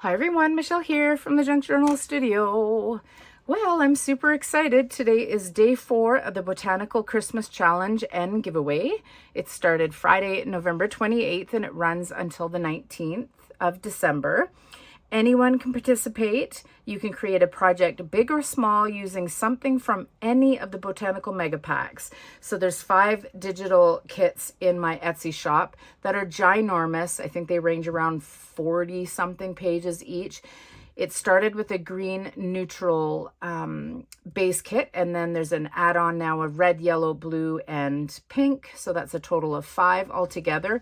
Hi everyone, Michelle here from the Junk Journal Studio. Well, I'm super excited. Today is day 4 of the Botanical Christmas Challenge and Giveaway. It started Friday, November 28th, and it runs until the 19th of December. Anyone can participate. You can create a project big or small using something from any of the botanical mega packs. So there's 5 digital kits in my Etsy shop that are ginormous. I think they range around 40 something pages each. It started with a green neutral base kit, and then there's an add-on now of red, yellow, blue, and pink. So that's a total of 5 altogether.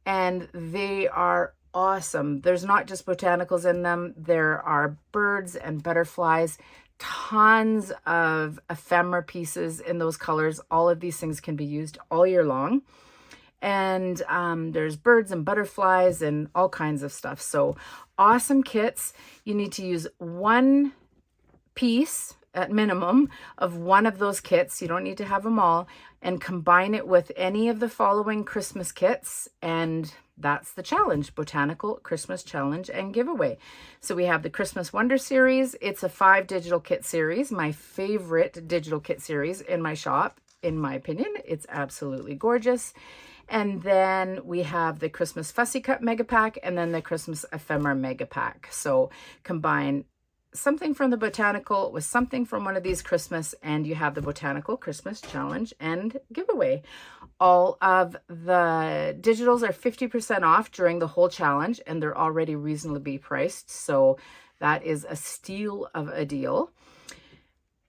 And they are awesome. There's not just botanicals in them. There are birds and butterflies, tons of ephemera pieces in those colors. All of these things can be used all year long. And there's birds and butterflies and all kinds of stuff. So awesome kits. You need to use one piece at minimum of one of those kits. You don't need to have them all, and combine it with any of the following Christmas kits, and that's the challenge: Botanical Christmas Challenge and Giveaway. So we have the Christmas Wonder series. It's a 5 digital kit series, my favorite digital kit series in my shop, in my opinion. It's absolutely gorgeous. And then we have the Christmas Fussy Cut Mega Pack, and then the Christmas Ephemera Mega Pack. So combine something from the botanical with something from one of these Christmas, and you have the Botanical Christmas Challenge and Giveaway. All of the digitals are 50% off during the whole challenge, and they're already reasonably priced. So that is a steal of a deal.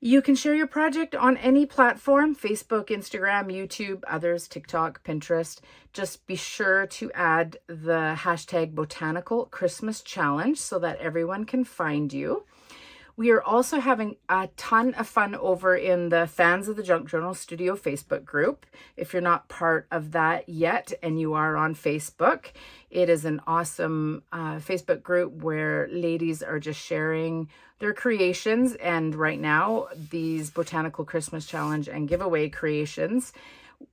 You can share your project on any platform: Facebook, Instagram, YouTube, others, TikTok, Pinterest. Just be sure to add the hashtag Botanical Christmas Challenge so that everyone can find you. We are also having a ton of fun over in the Fans of the Junk Journal Studio Facebook group. If you're not part of that yet and you are on Facebook, it is an awesome Facebook group where ladies are just sharing their creations. And right now, these Botanical Christmas Challenge and Giveaway creations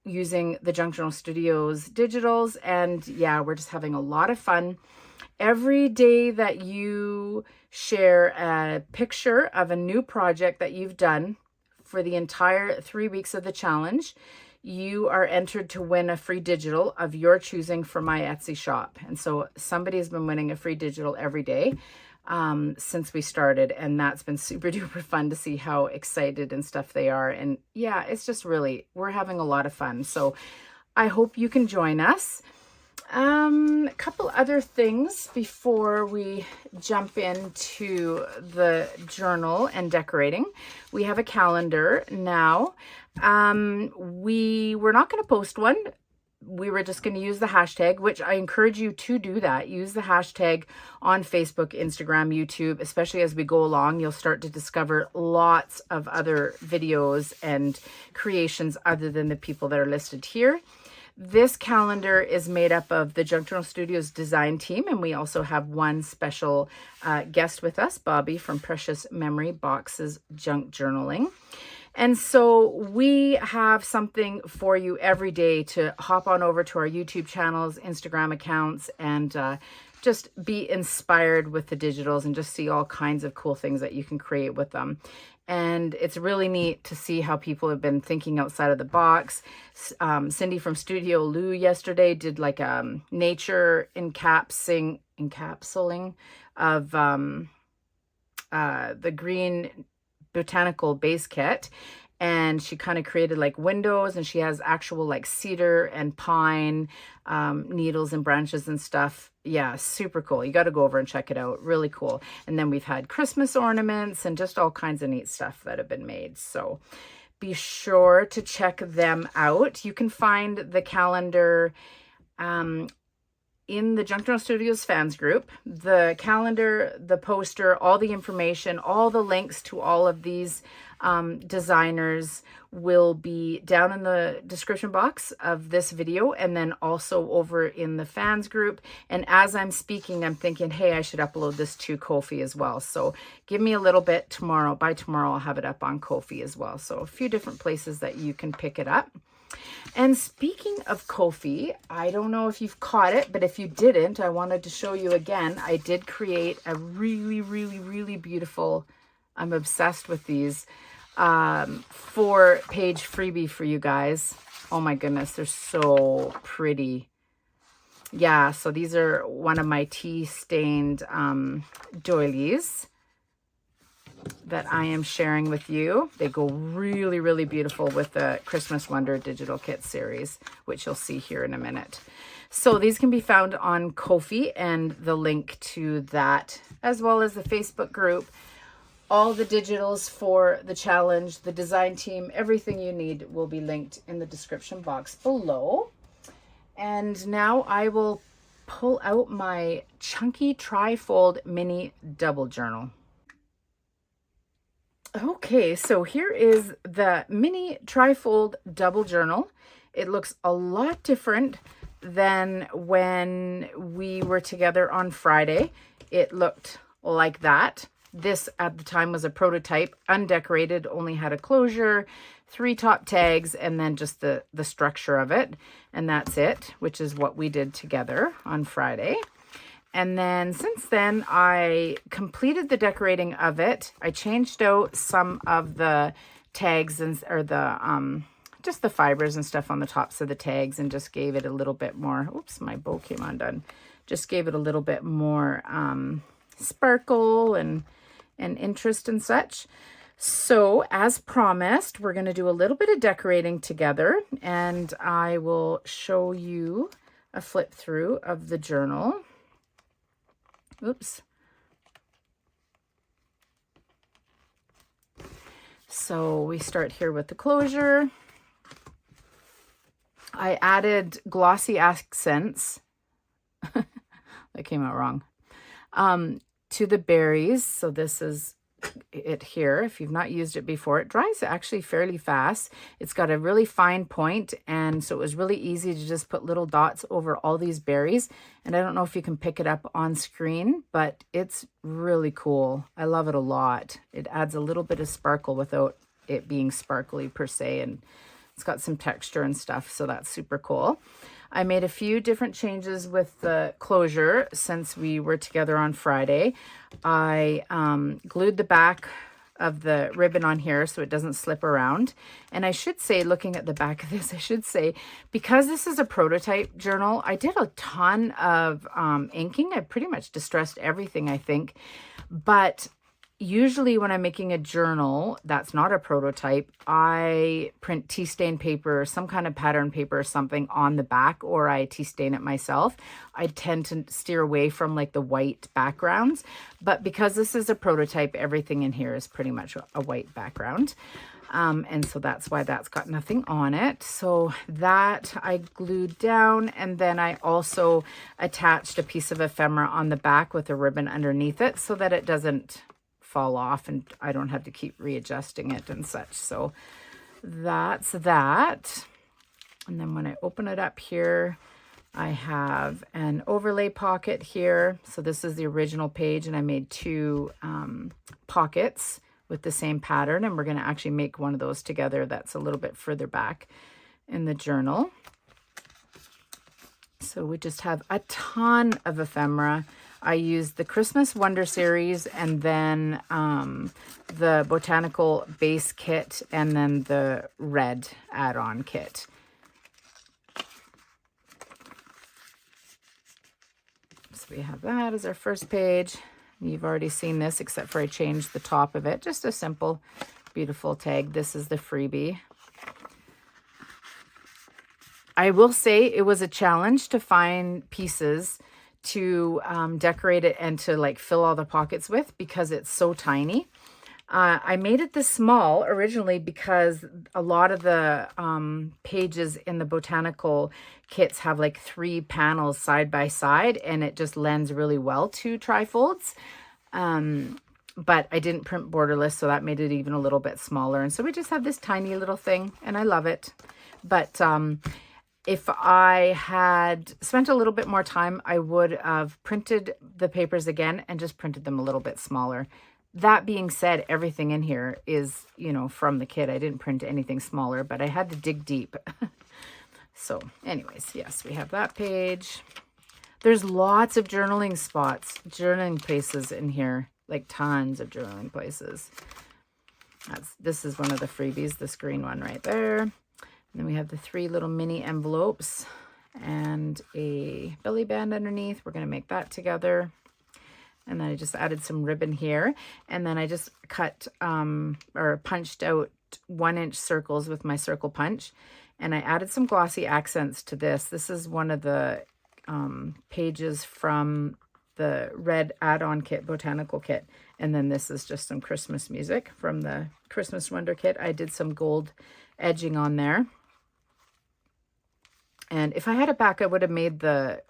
using the Junk Journal Studio's digitals. And yeah, we're just having a lot of fun. Every day that you share a picture of a new project that you've done for the entire 3 weeks of the challenge, you are entered to win a free digital of your choosing from my Etsy shop. And so somebody has been winning a free digital every day since we started, and that's been super duper fun to see how excited and stuff they are. And yeah, it's just really, we're having a lot of fun. So I hope you can join us. A couple other things before we jump into the journal and decorating. We have a calendar now. We were not going to post one. We were just going to use the hashtag, which I encourage you to do that. Use the hashtag on Facebook, Instagram, YouTube, especially as we go along. You'll start to discover lots of other videos and creations other than the people that are listed here. This calendar is made up of the Junk Journal Studio's design team, and we also have one special guest with us, Bobby from Precious Memory Boxes Junk Journaling. And so we have something for you every day to hop on over to our YouTube channels, Instagram accounts, and just be inspired with the digitals and just see all kinds of cool things that you can create with them. And it's really neat to see how people have been thinking outside of the box. Cindy from Studio Lou yesterday did like a nature encapsulating of the green botanical base kit. And she kind of created like windows, and she has actual like cedar and pine needles and branches and stuff. Yeah, super cool. You got to go over and check it out. Really cool. And then we've had Christmas ornaments and just all kinds of neat stuff that have been made. So be sure to check them out. You can find the calendar in the Junk Journal Studios fans group. The calendar, the poster, all the information, all the links to all of these designers will be down in the description box of this video, and then also over in the fans group. And as I'm speaking, I'm thinking, hey, I should upload this to Kofi as well. So give me a little bit tomorrow. By tomorrow, I'll have it up on Kofi as well. So a few different places that you can pick it up. And speaking of Kofi, I don't know if you've caught it, but if you didn't, I wanted to show you again. I did create a really, really, really beautiful, I'm obsessed with these, 4-page freebie for you guys. Oh my goodness, they're so pretty. Yeah, so these are one of my tea-stained doilies that I am sharing with you. They go really, really beautiful with the Christmas Wonder Digital Kit series, which you'll see here in a minute. So these can be found on Kofi, and the link to that, as well as the Facebook group, all the digitals for the challenge, the design team, everything you need will be linked in the description box below. And now I will pull out my chunky Trifold mini double journal. Okay, so here is the mini Trifold double journal. It looks a lot different than when we were together on Friday. It looked like that. This at the time was a prototype, undecorated, only had a closure, 3 top tags, and then just the structure of it. And that's it, which is what we did together on Friday. And then since then, I completed the decorating of it. I changed out some of the tags or the just the fibers and stuff on the tops of the tags, and just gave it a little bit more. Oops, my bow came undone. Just gave it a little bit more sparkle and interest and such. So as promised, we're going to do a little bit of decorating together, and I will show you a flip through of the journal. Oops. So we start here with the closure. I added glossy accents. That came out wrong. To the berries. So this is it here. If you've not used it before, it dries actually fairly fast. It's got a really fine point, and so it was really easy to just put little dots over all these berries. And I don't know if you can pick it up on screen, but it's really cool. I love it a lot. It adds a little bit of sparkle without it being sparkly per se, and it's got some texture and stuff, so that's super cool. I made a few different changes with the closure since we were together on Friday. I glued the back of the ribbon on here so it doesn't slip around. And I should say, looking at the back of this, I should say, because this is a prototype journal, I did a ton of inking. I pretty much distressed everything, I think. But usually when I'm making a journal that's not a prototype, I print tea stain paper, some kind of pattern paper or something on the back, or I tea stain it myself. I tend to steer away from like the white backgrounds, but because this is a prototype, everything in here is pretty much a white background. And so that's why that's got nothing on it. So that I glued down, and then I also attached a piece of ephemera on the back with a ribbon underneath it so that it doesn't fall off and I don't have to keep readjusting it and such. So that's that. And then when I open it up here, I have an overlay pocket here. So this is the original page, and I made 2 pockets with the same pattern, and we're going to actually make one of those together that's a little bit further back in the journal. So we just have a ton of ephemera. I used the Christmas Wonder series, and then the Botanical base kit, and then the red add-on kit. So we have that as our first page. You've already seen this, except for I changed the top of it. Just a simple, beautiful tag. This is the freebie. I will say it was a challenge to find pieces to decorate it and to like fill all the pockets with, because it's so tiny. I made it this small originally because a lot of the pages in the botanical kits have like 3 panels side by side, and it just lends really well to trifolds. But I didn't print borderless, so that made it even a little bit smaller. And so we just have this tiny little thing, and I love it. But if I had spent a little bit more time, I would have printed the papers again and just printed them a little bit smaller. That being said, everything in here is, you know, from the kit. I didn't print anything smaller, but I had to dig deep So anyways, yes, we have that page. There's lots of journaling spots, journaling places in here, like tons of journaling places. This is one of the freebies, this green one right there. And then we have the 3 little mini envelopes and a belly band underneath. We're going to make that together. And then I just added some ribbon here. And then I just cut or punched out 1-inch circles with my circle punch. And I added some glossy accents to this. This is one of the pages from the red add-on kit, botanical kit. And then this is just some Christmas music from the Christmas Wonder kit. I did some gold edging on there. And if I had it back, I would have made the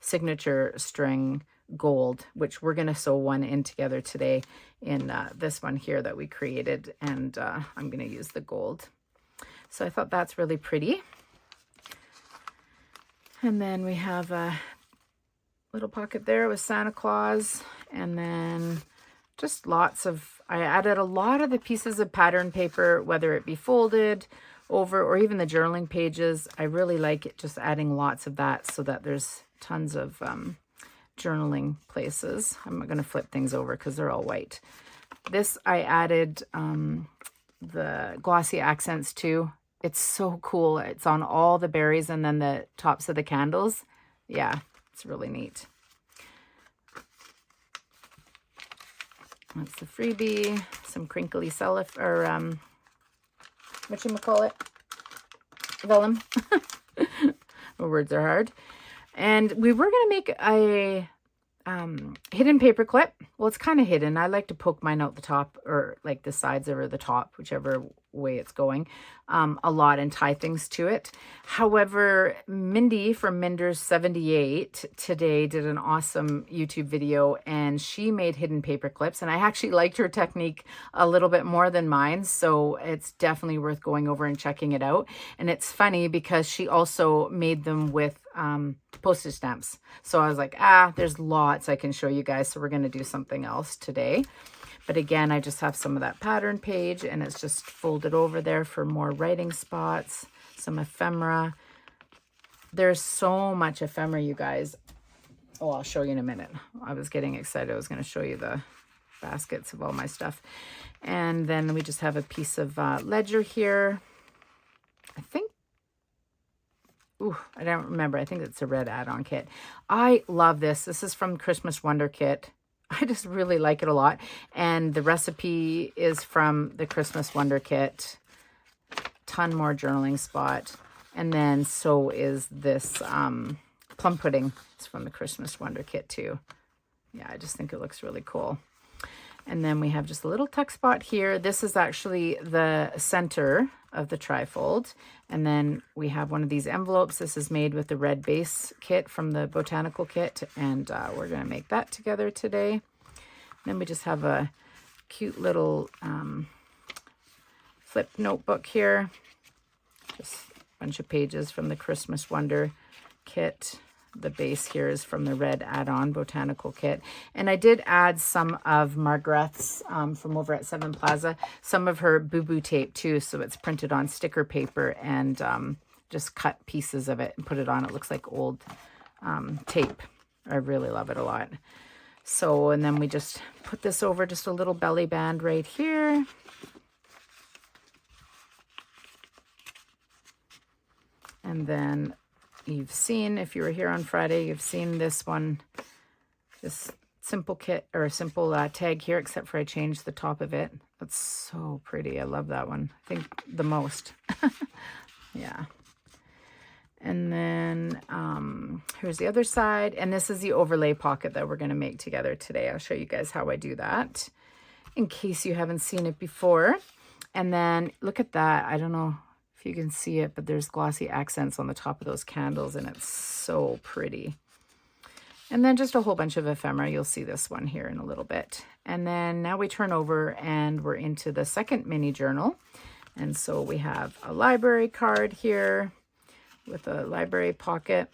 signature string gold, which we're going to sew one in together today in this one here that we created. And I'm going to use the gold. So I thought that's really pretty. And then we have a little pocket there with Santa Claus. And then just lots of, I added a lot of the pieces of pattern paper, whether it be folded over or even the journaling pages. I really like it, just adding lots of that so that there's tons of journaling places. I'm not going to flip things over because they're all white. This I added the glossy accents to. It's so cool. It's on all the berries and then the tops of the candles. Yeah, it's really neat. That's the freebie. Some crinkly cellophane, or whatchamacallit? Vellum. My words are hard. And we were going to make a hidden paper clip. Well, it's kind of hidden. I like to poke mine out the top, or like the sides or the top, whichever way it's going, a lot, and tie things to it. However, Mindy from Minders78 today did an awesome YouTube video, and she made hidden paper clips, and I actually liked her technique a little bit more than mine, so it's definitely worth going over and checking it out. And it's funny because she also made them with postage stamps. So I was like, there's lots I can show you guys, so we're going to do something else today. But again, I just have some of that pattern page, and it's just folded over there for more writing spots, some ephemera. There's so much ephemera, you guys. Oh, I'll show you in a minute. I was getting excited. I was going to show you the baskets of all my stuff. And then we just have a piece of ledger here. I think, I don't remember. I think it's a red add-on kit. I love this. This is from Christmas Wonder Kit. I just really like it a lot. And the recipe is from the Christmas Wonder Kit. Ton more journaling spot. And then so is this plum pudding. It's from the Christmas Wonder Kit too. Yeah, I just think it looks really cool. And then we have just a little tuck spot here. This is actually the center of the trifold. And then we have one of these envelopes. This is made with the red base kit from the botanical kit. And we're going to make that together today. Then we just have a cute little flip notebook here. Just a bunch of pages from the Christmas Wonder kit. The base here is from the red add-on botanical kit. And I did add some of Margreth's from over at Seven Plaza, some of her boo-boo tape too. So it's printed on sticker paper, and just cut pieces of it and put it on. It looks like old tape. I really love it a lot. So, and then we just put this over just a little belly band right here. And then you've seen, if you were here on Friday, you've seen this one, this simple kit, or simple tag here, except for I changed the top of it. That's so pretty. I love that one. I think the most. Yeah. And then here's the other side. And this is the overlay pocket that we're going to make together today. I'll show you guys how I do that in case you haven't seen it before. And then look at that. I don't know if you can see it, but there's glossy accents on the top of those candles, and it's so pretty. And then just a whole bunch of ephemera. You'll see this one here in a little bit. And then now we turn over and we're into the second mini journal. And so we have a library card here with a library pocket.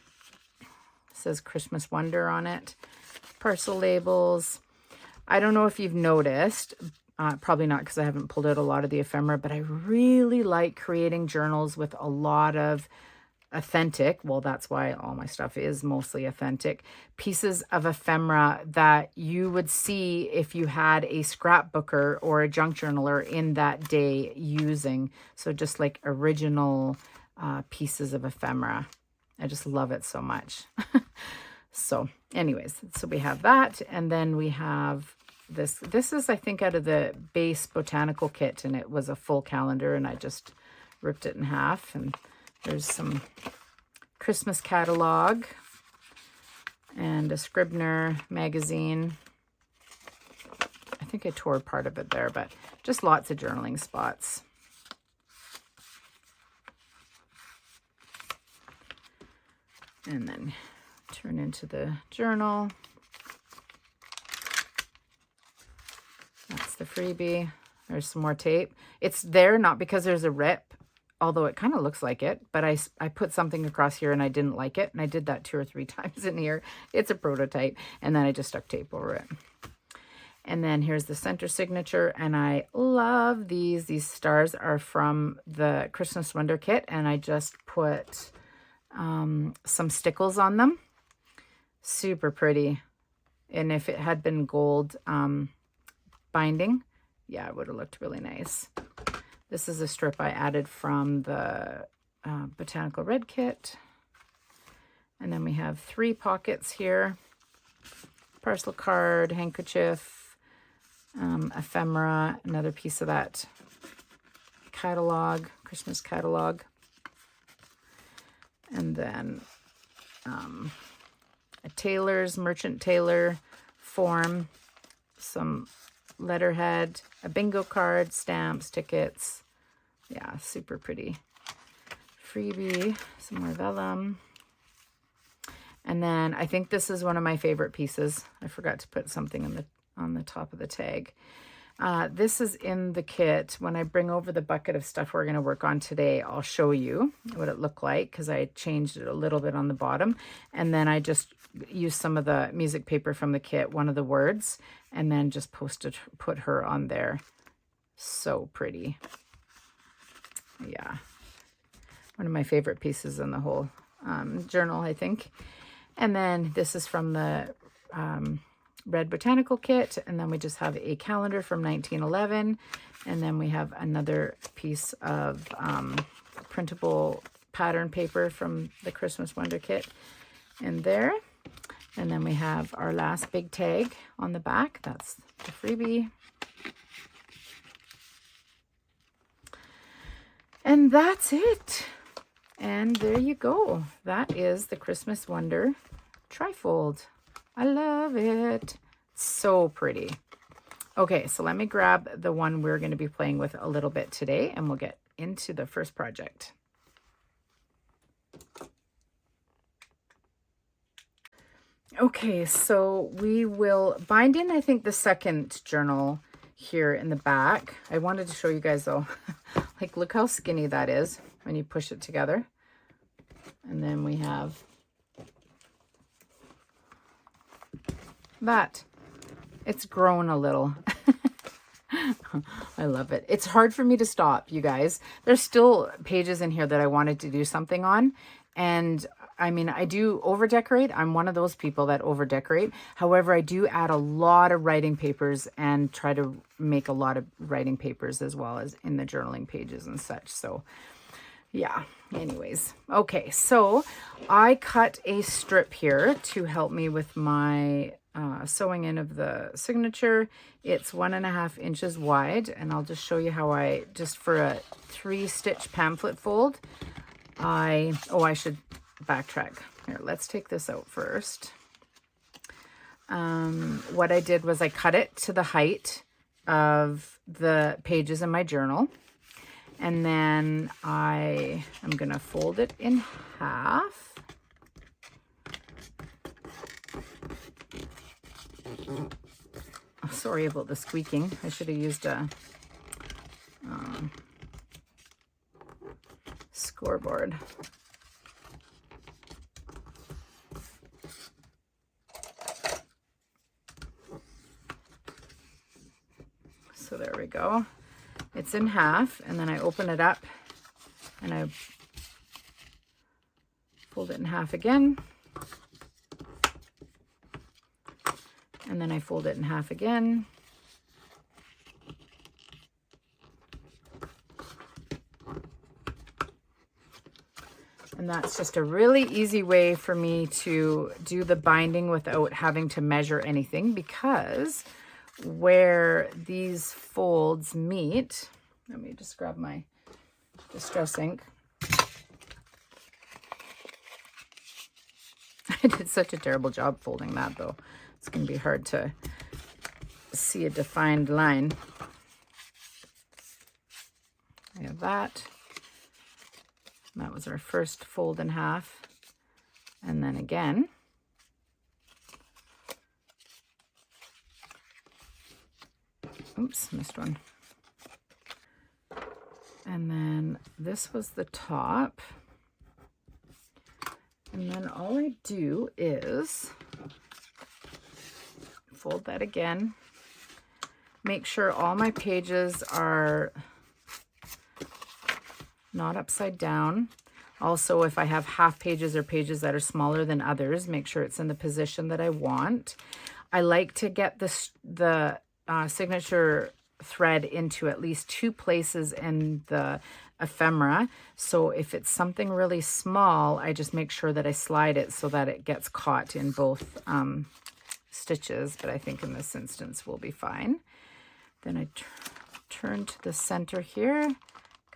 It says Christmas Wonder on it. Parcel labels. I don't know if you've noticed, probably not because I haven't pulled out a lot of the ephemera, but I really like creating journals with a lot of authentic, well, that's why all my stuff is mostly authentic, pieces of ephemera that you would see if you had a scrapbooker or a junk journaler in that day using. So just like original pieces of ephemera. I just love it so much. So anyways, so we have that. And then we have this. This is, I think, out of the base botanical kit, and it was a full calendar, and I just ripped it in half. And there's some Christmas catalog and a Scribner magazine. I think I tore part of it there, but just lots of journaling spots. And then turn into the journal. That's the freebie. There's some more tape. It's there not because there's a rip, although it kind of looks like it, but I put something across here and I didn't like it, and I did that 2 or 3 times in here. It's a prototype, and then I just stuck tape over it. And then here's the center signature, and I love these. These stars are from the Christmas Wonder Kit, and I just put some stickles on them. Super pretty. And if it had been gold binding, yeah, it would have looked really nice. This is a strip I added from the Botanical Red Kit. And then we have 3 pockets here. Parcel card, handkerchief, ephemera, another piece of that catalog, Christmas catalog. And then a tailor's, merchant tailor form, some letterhead, a bingo card, stamps, tickets. Yeah, super pretty. Freebie, some more vellum. And then I think this is one of my favorite pieces. I forgot to put something on the top of the tag. This is in the kit. When I bring over the bucket of stuff we're going to work on today, I'll show you what it looked like, because I changed it a little bit on the bottom. And then I just used some of the music paper from the kit, one of the words, and then just put her on there. So pretty. Yeah. One of my favorite pieces in the whole journal, I think. And then this is from the Red Botanical Kit, and then we just have a calendar from 1911, and then we have another piece of printable pattern paper from the Christmas Wonder Kit in there. And then we have our last big tag on the back. That's the freebie. And that's it. And there you go. That is the Christmas Wonder Trifold. I love it. It's so pretty. Okay, so let me grab the one we're going to be playing with a little bit today, and we'll get into the first project. Okay, so we will bind in, I think, the second journal here in the back. I wanted to show you guys, though, like, look how skinny that is when you push it together. And then we have that. It's grown a little. I love it. It's hard for me to stop, you guys. There's still pages in here that I wanted to do something on. And I mean, I do over decorate. I'm one of those people that over decorate. However, I do add a lot of writing papers and try to make a lot of writing papers as well as in the journaling pages and such. So yeah, anyways. Okay, so I cut a strip here to help me with my sewing in of the signature. It's 1.5 inches wide, and I'll just show you how I, just for a 3-stitch pamphlet fold, I should backtrack. Here, let's take this out first. What I did was I cut it to the height of the pages in my journal. And then I am going to fold it in half. Oh, sorry about the squeaking. I should have used a scoreboard. So there we go. It's in half, and then I open it up and I fold it in half again, and then I fold it in half again. And that's just a really easy way for me to do the binding without having to measure anything, because where these folds meet, let me just grab my distress ink. I did such a terrible job folding that though. It's going to be hard to see a defined line. I have that. That was our first fold in half. And then again. Oops, missed one. And then this was the top. And then all I do is fold that again. Make sure all my pages are not upside down. Also, if I have half pages or pages that are smaller than others, make sure it's in the position that I want. I like to get the signature thread into at least 2 places in the ephemera. So if it's something really small, I just make sure that I slide it so that it gets caught in both stitches. But I think in this instance we'll be fine. Then I turn to the center here.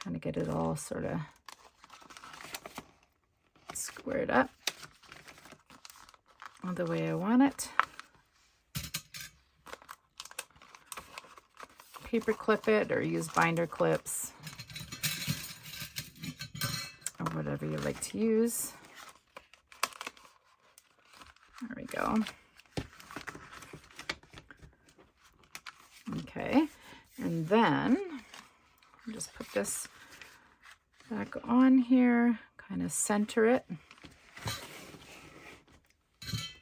Kind of get it all sort of squared up the way I want it. Paper clip it or use binder clips or whatever you like to use. There we go. Okay, and then I'll just put this back on here, kind of center it,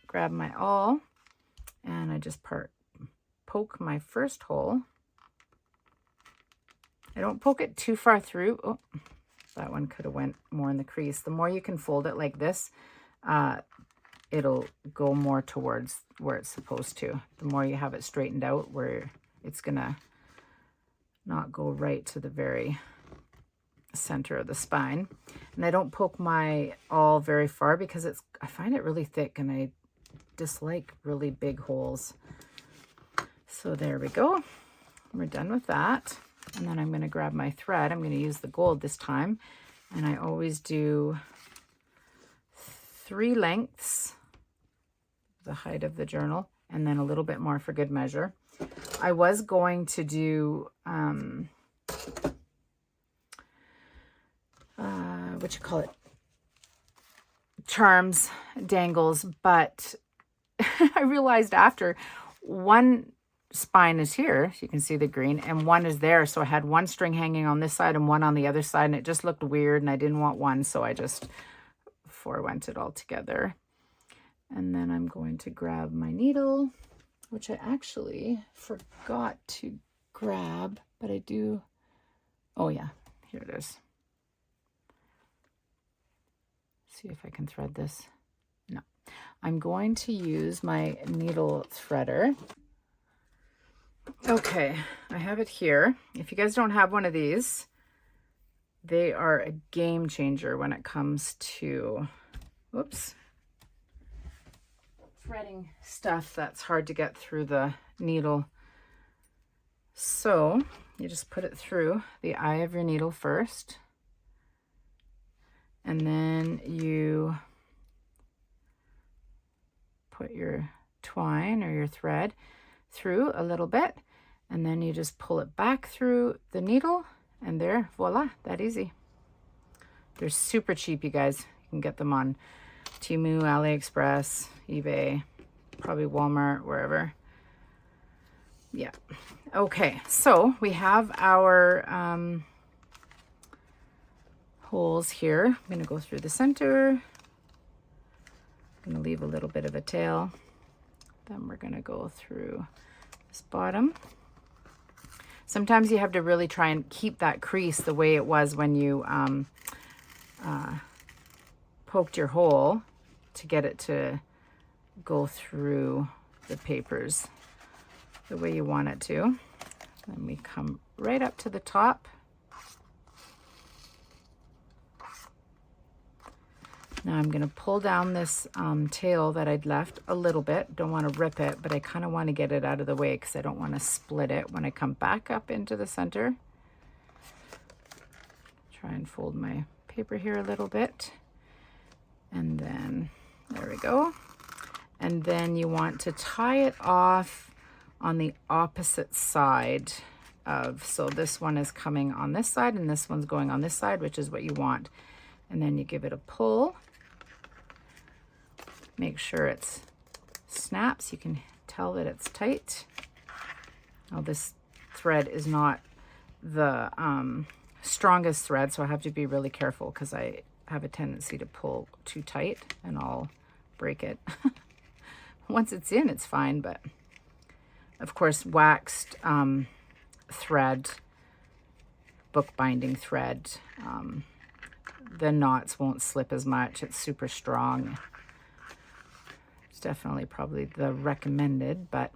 grab my awl, and I just poke my first hole. I don't poke it too far through. Oh, that one could have went more in the crease. The more you can fold it like this, it'll go more towards where it's supposed to. The more you have it straightened out, where it's gonna not go right to the very center of the spine. And I don't poke my awl very far because I find it really thick and I dislike really big holes. So there we go. We're done with that. And then I'm going to grab my thread. I'm going to use the gold this time. And I always do 3 lengths, the height of the journal, and then a little bit more for good measure. I was going to do, what you call it, charms, dangles, but I realized after one spine is here, so you can see the green, and one is there, so I had one string hanging on this side and one on the other side, and it just looked weird, and I didn't want one, so I just forewent it all together. And then I'm going to grab my needle, which I actually forgot to grab, but I do. Oh yeah, here it is. See if I can thread this. No, I'm going to use my needle threader. Okay, I have it here. If you guys don't have one of these, they are a game changer when it comes to, whoops, threading stuff that's hard to get through the needle. So you just put it through the eye of your needle first, and then you put your twine or your thread through a little bit, and then you just pull it back through the needle, and there, voila, that easy. They're super cheap, you guys. You can get them on Temu, AliExpress, eBay, probably Walmart, wherever. Yeah. Okay, so we have our holes here. I'm going to go through the center. I'm going to leave a little bit of a tail. Then we're going to go through this bottom. Sometimes you have to really try and keep that crease the way it was when you poked your hole to get it to go through the papers the way you want it to. Then we come right up to the top. Now I'm going to pull down this tail that I'd left a little bit. Don't want to rip it, but I kind of want to get it out of the way because I don't want to split it when I come back up into the center. Try and fold my paper here a little bit. And then, there we go. And then you want to tie it off on the opposite side of, so this one is coming on this side and this one's going on this side, which is what you want. And then you give it a pull. Make sure it snaps. You can tell that it's tight. Now this thread is not the strongest thread, so I have to be really careful because I have a tendency to pull too tight and I'll break it. Once it's in, it's fine, but of course waxed thread, bookbinding thread, the knots won't slip as much. It's super strong. It's definitely probably the recommended, but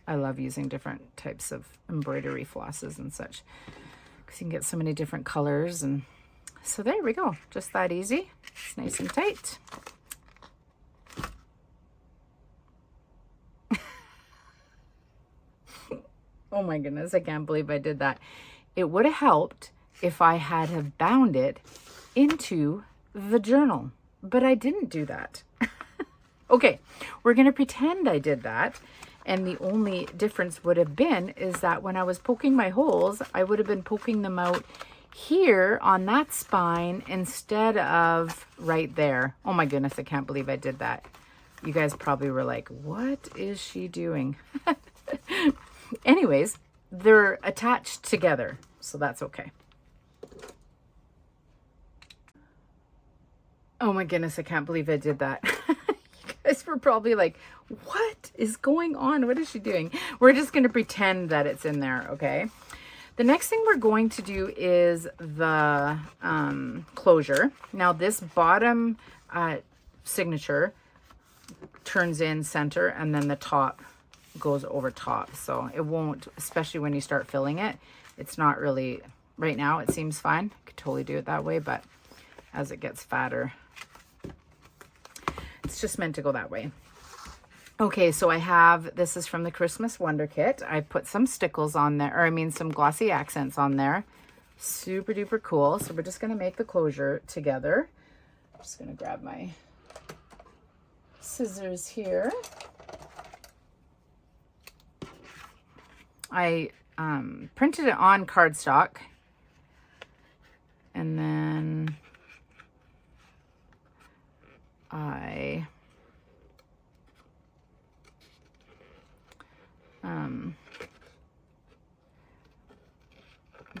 I love using different types of embroidery flosses and such because you can get so many different colors. And so there we go. Just that easy. It's nice and tight. Oh my goodness, I can't believe I did that. It would have helped if I had have bound it into the journal, but I didn't do that. Okay, we're going to pretend I did that, and the only difference would have been is that when I was poking my holes, I would have been poking them out here on that spine instead of right there. Oh my goodness, I can't believe I did that. You guys probably were like, what is she doing? Anyways, they're attached together, so that's okay. Oh my goodness, I can't believe I did that. You guys were probably like, what is going on? What is she doing? We're just going to pretend that it's in there, okay? The next thing we're going to do is the closure. Now this bottom signature turns in center, and then the top goes over top, so it won't, especially when you start filling it, it's not really, right now it seems fine. You could totally do it that way, but as it gets fatter, it's just meant to go that way. Okay, so I have, this is from the Christmas Wonder Kit. I put some stickles on there, or I mean some glossy accents on there. Super duper cool. So we're just going to make the closure together. I'm just going to grab my scissors here. I printed it on cardstock, and then I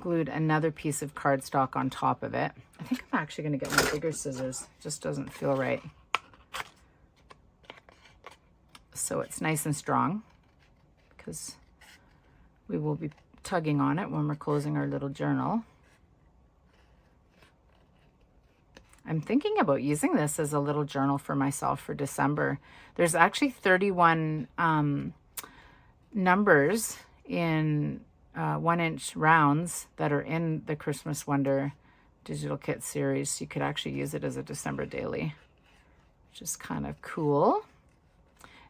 glued another piece of cardstock on top of it. I think I'm actually going to get my bigger scissors. It just doesn't feel right. So it's nice and strong because we will be tugging on it when we're closing our little journal. I'm thinking about using this as a little journal for myself for December. There's actually 31 numbers in 1-inch rounds that are in the Christmas Wonder digital kit series. You could actually use it as a December daily, which is kind of cool.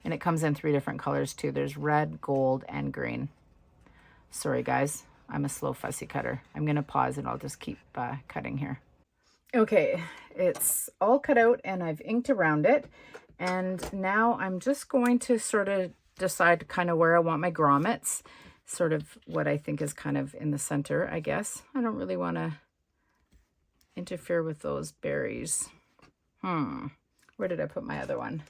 And it comes in 3 different colors too. There's red, gold, and green. Sorry guys, I'm a slow fussy cutter. I'm gonna pause and I'll just keep cutting here. Okay, it's all cut out and I've inked around it. And now I'm just going to sort of decide kind of where I want my grommets, sort of what I think is kind of in the center, I guess. I don't really want to interfere with those berries. Where did I put my other one?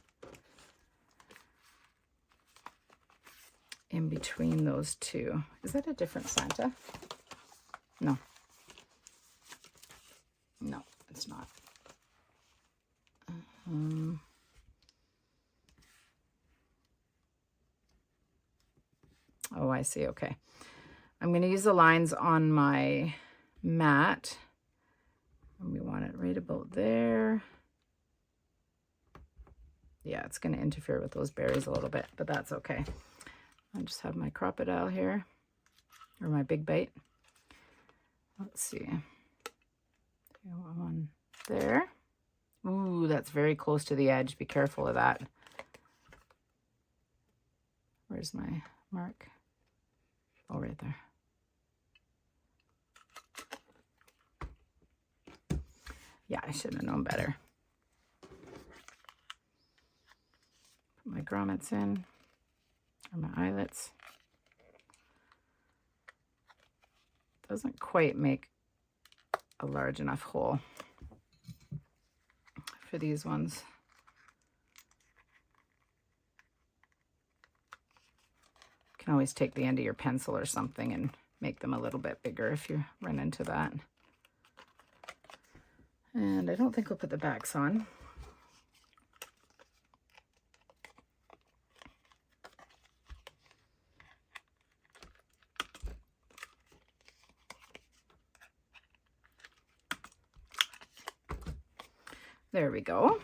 In between those two. Is that a different Santa? No. No, it's not. Oh, I see. Okay. I'm going to use the lines on my mat. And we want it right about there. yeah, it's going to interfere with those berries a little bit, but that's okay. I just have my crocodile here, or my big bite. Let's see. One there. Ooh, that's very close to the edge. Be careful of that. Where's my mark? Oh, right there. Yeah, I should have known better. Put my grommets in, or my eyelets. Doesn't quite make a large enough hole for these ones. You can always take the end of your pencil or something and make them a little bit bigger if you run into that. And I don't think we'll put the backs on. There we go.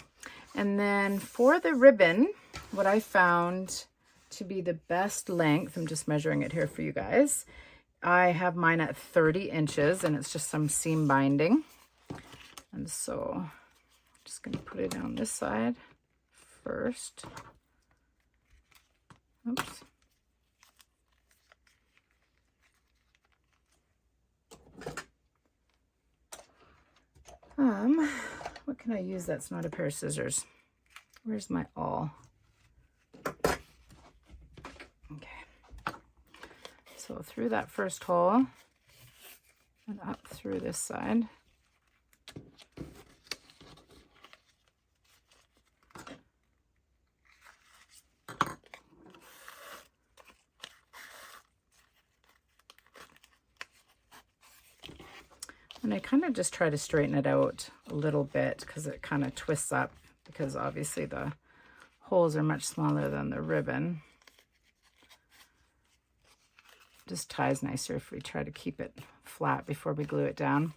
And then for the ribbon, what I found to be the best length, I'm just measuring it here for you guys. I have mine at 30 inches and it's just some seam binding. And so I'm just going to put it on this side first. Oops. What can I use that's not a pair of scissors? Where's my awl? Okay. So through that first hole and up through this side. And I kind of just try to straighten it out a little bit because it kind of twists up, because obviously the holes are much smaller than the ribbon. Just ties nicer if we try to keep it flat before we glue it down.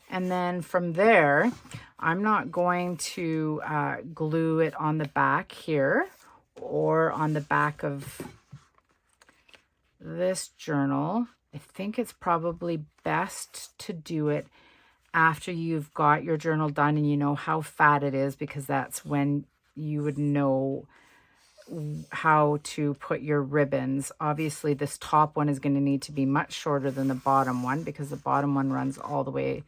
And then from there, I'm not going to glue it on the back here or on the back of this journal. I think it's probably best to do it after you've got your journal done and you know how fat it is, because that's when you would know how to put your ribbons. Obviously, this top one is going to need to be much shorter than the bottom one because the bottom one runs all the way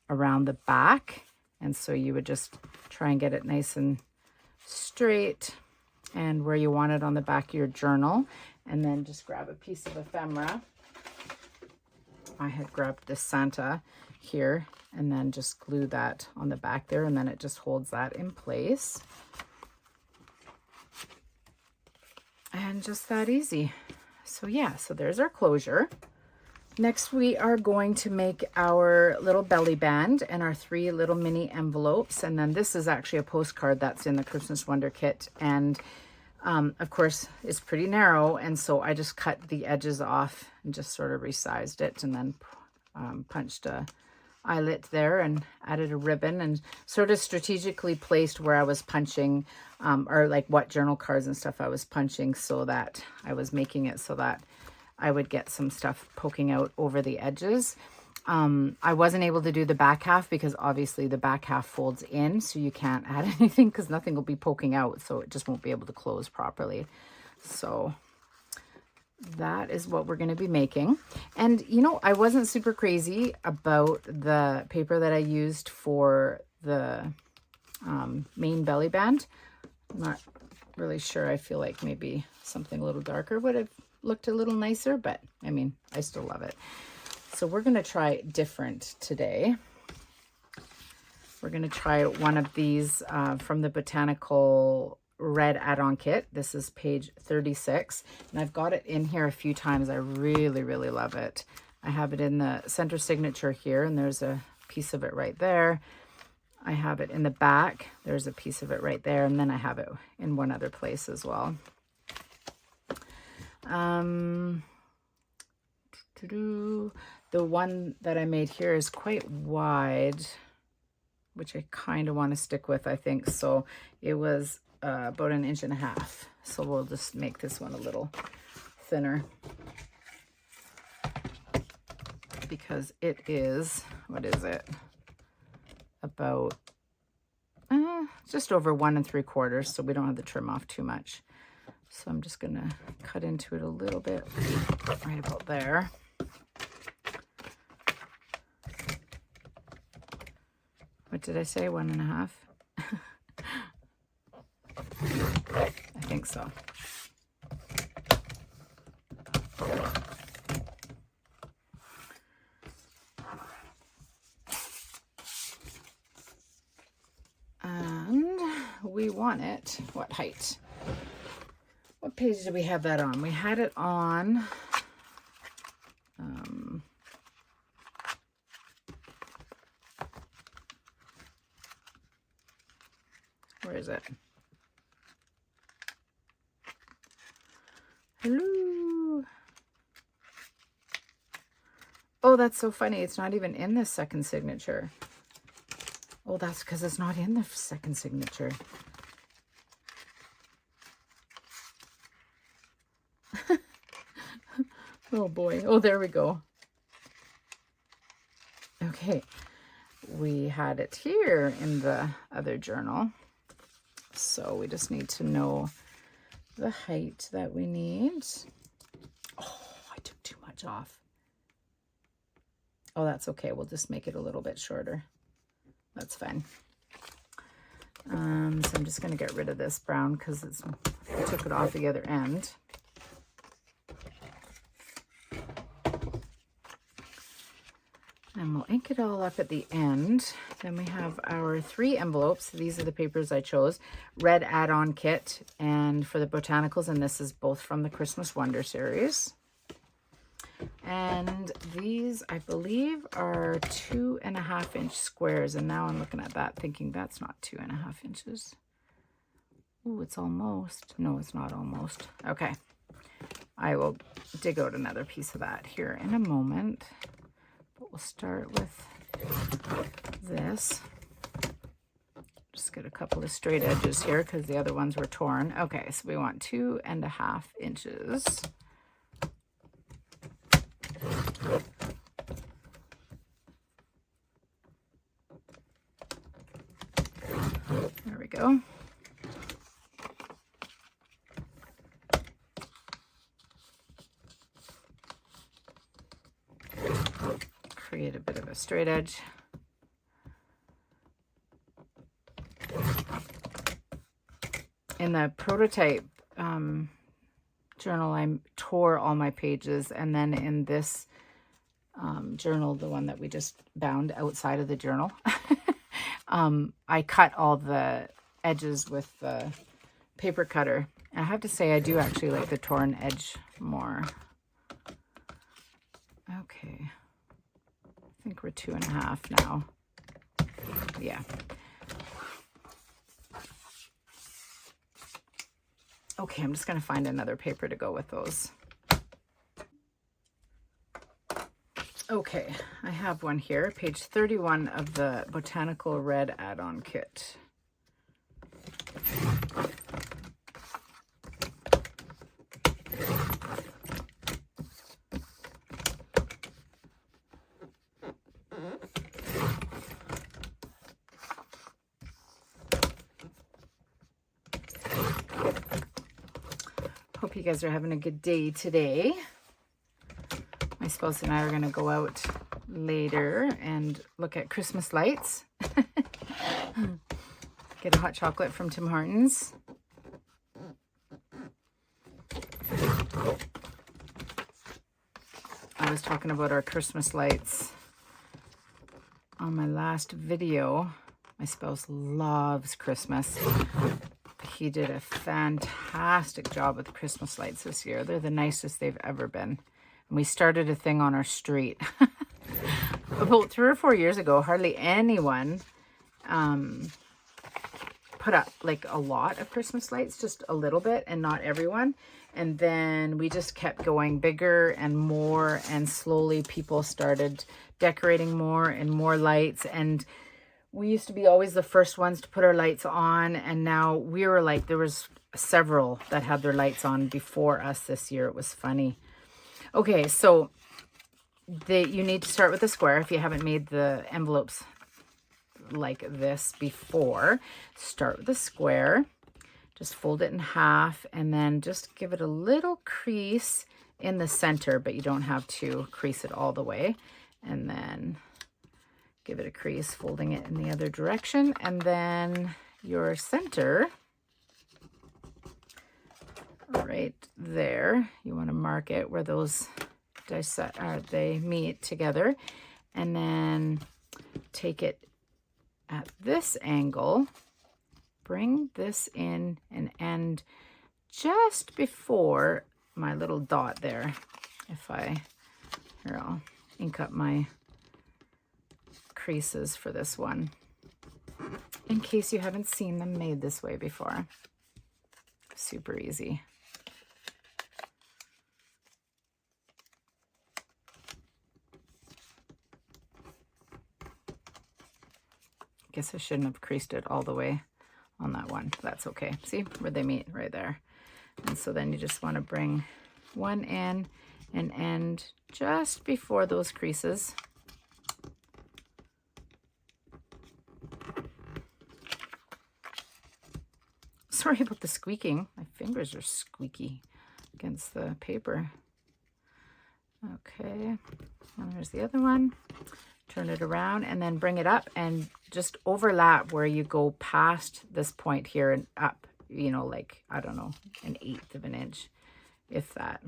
around the back. And so you would just try and get it nice and straight and where you want it on the back of your journal. And then just grab a piece of ephemera. I had grabbed this Santa here and then just glue that on the back there, and then it just holds that in place. And just that easy. So yeah, so there's our closure. Next we are going to make our little belly band and our 3 little mini envelopes. And then this is actually a postcard that's in the Christmas Wonder Kit. And of course, it's pretty narrow, and so I just cut the edges off and just sort of resized it, and then punched a eyelet there and added a ribbon and sort of strategically placed where I was punching, or like what journal cards and stuff I was punching, so that I was making it so that I would get some stuff poking out over the edges. I wasn't able to do the back half because obviously the back half folds in, so you can't add anything because nothing will be poking out, so it just won't be able to close properly. So that is what we're going to be making. And you know, I wasn't super crazy about the paper that I used for the main belly band. I'm not really sure. I feel like maybe something a little darker would have looked a little nicer, but I mean, I still love it. So we're going to try different today. We're going to try one of these from the Botanical Red add-on kit. This is page 36. And I've got it in here a few times. I really, really love it. I have it in the center signature here, and there's a piece of it right there. I have it in the back. There's a piece of it right there. And then I have it in one other place as well. The one that I made here is quite wide, which I kind of want to stick with, I think. So it was about 1.5 inches. So we'll just make this one a little thinner because it is, what is it? About just over 1 3/4, so we don't have to trim off too much. So I'm just gonna cut into it a little bit right about there. What did I say, 1.5? I think so. And we want it, what height? What page did we have that on? We had it on, where is it? Hello. Oh, that's so funny. It's not even in the second signature. Oh, that's because it's not in the second signature. Oh boy. Oh, there we go. Okay. We had it here in the other journal. So we just need to know the height that we need. Oh, I took too much off. Oh, that's okay. We'll just make it a little bit shorter. That's fine. So I'm just going to get rid of this brown because I took it off the other end. And we'll ink it all up at the end. Then we have our 3 envelopes. These are the papers I chose. Red add-on kit and for the botanicals, and this is both from the Christmas Wonder series. And these, I believe, are 2.5 inch squares. And now I'm looking at that thinking that's not 2.5 inches. Ooh, it's almost. No, it's not almost. Okay. I will dig out another piece of that here in a moment. But we'll start with this. Just get a couple of straight edges here because the other ones were torn. Okay, so we want 2.5 inches. There we go. Create a bit of a straight edge. In the prototype journal, I tore all my pages, and then in this journal, the one that we just bound outside of the journal, I cut all the edges with the paper cutter. I have to say I do actually like the torn edge more. Okay, I think we're 2.5 now. Yeah. Okay, I'm just going to find another paper to go with those. Okay, I have one here, page 31 of the Botanical Red add-on kit. Hope you guys are having a good day today. My spouse and I are going to go out later and look at Christmas lights. Get a hot chocolate from Tim Hortons. I was talking about our Christmas lights on my last video. My spouse loves Christmas. He did a fantastic job with the Christmas lights this year. They're the nicest they've ever been. And we started a thing on our street. About 3 or 4 years ago, hardly anyone put up like a lot of Christmas lights, just a little bit, and not everyone. And then we just kept going bigger and more, and slowly people started decorating more and more lights. And we used to be always the first ones to put our lights on, and now we were like, there was several that had their lights on before us this year. It was funny. Okay, so you need to start with a square if you haven't made the envelopes like this before. Start with a square, just fold it in half, and then just give it a little crease in the center, but you don't have to crease it all the way. And then give it a crease, folding it in the other direction, and then your center right there, you want to mark it where those they meet together, and then take it at this angle, bring this in and end just before my little dot there. Here, I'll ink up my creases for this one in case you haven't seen them made this way before. Super easy. Guess I shouldn't have creased it all the way on that one. That's okay. See where they meet right there. And so then you just want to bring one in and end just before those creases. Sorry about the squeaking. My fingers are squeaky against the paper. Okay, and there's the other one. Turn it around and then bring it up and just overlap where you go past this point here and up, you know, like, I don't know, 1/8 of an inch, if that.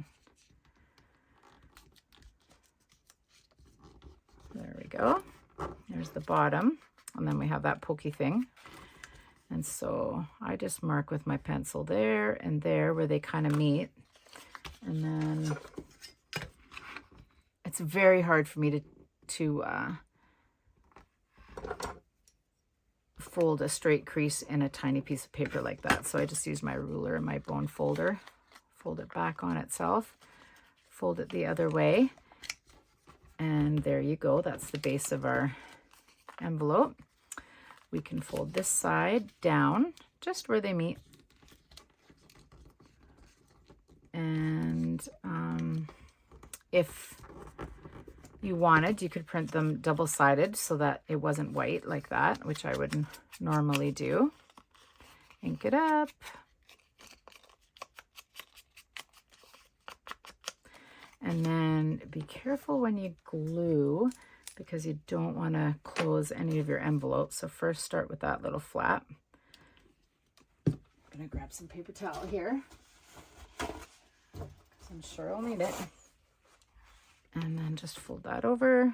There we go. There's the bottom. And then we have that pokey thing. And so I just mark with my pencil there and there where they kind of meet. And then it's very hard for me to fold a straight crease in a tiny piece of paper like that. So I just use my ruler and my bone folder, fold it back on itself, fold it the other way. And there you go. That's the base of our envelope. We can fold this side down just where they meet. And if you wanted, you could print them double-sided so that it wasn't white like that, which I would normally do. Ink it up. And then be careful when you glue, because you don't want to close any of your envelopes. So first start with that little flap. I'm going to grab some paper towel here, because I'm sure I'll need it. And then just fold that over.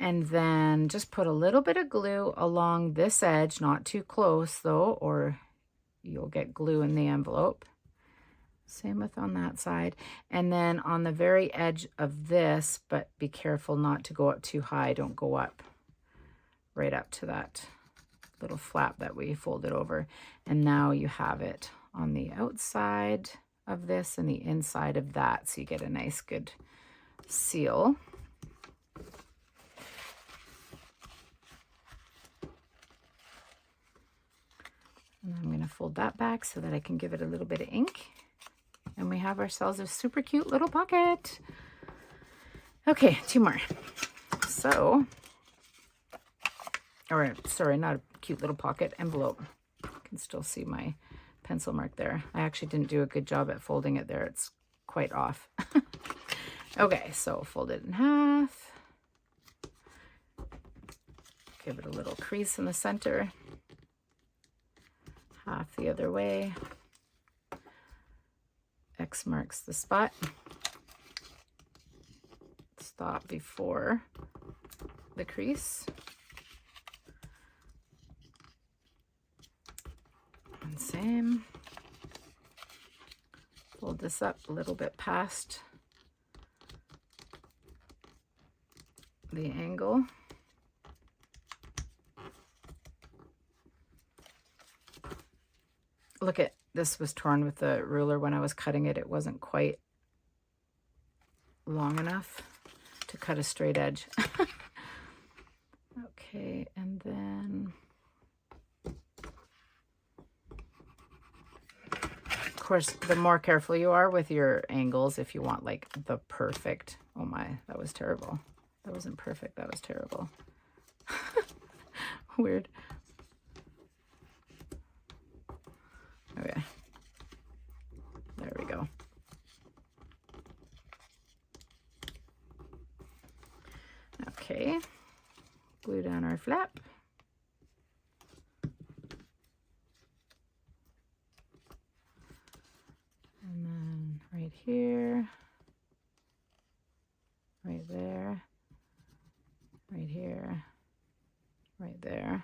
And then just put a little bit of glue along this edge, not too close though, or you'll get glue in the envelope. Same with on that side. And then on the very edge of this, but be careful not to go up too high. Don't go up right up to that little flap that we folded over. And now you have it on the outside of this and the inside of that, so you get a nice good seal. And I'm going to fold that back so that I can give it a little bit of ink. And we have ourselves a super cute little pocket. Okay, 2 more. So, or sorry, not a cute little pocket, envelope. You can still see my pencil mark there. I actually didn't do a good job at folding it there. It's quite off. Okay, so fold it in half. Give it a little crease in the center. Half the other way. X marks the spot. Stop before the crease. And same. Fold this up a little bit past the angle. Look at this, was torn with the ruler when I was cutting it. It wasn't quite long enough. to cut a straight edge. Okay, and then of course, the more careful you are with your angles, if you want like the perfect, oh my, that was terrible. That wasn't perfect, that was terrible. Weird. Okay, there we go. Okay, glue down our flap. And then right here, right there, right here, right there.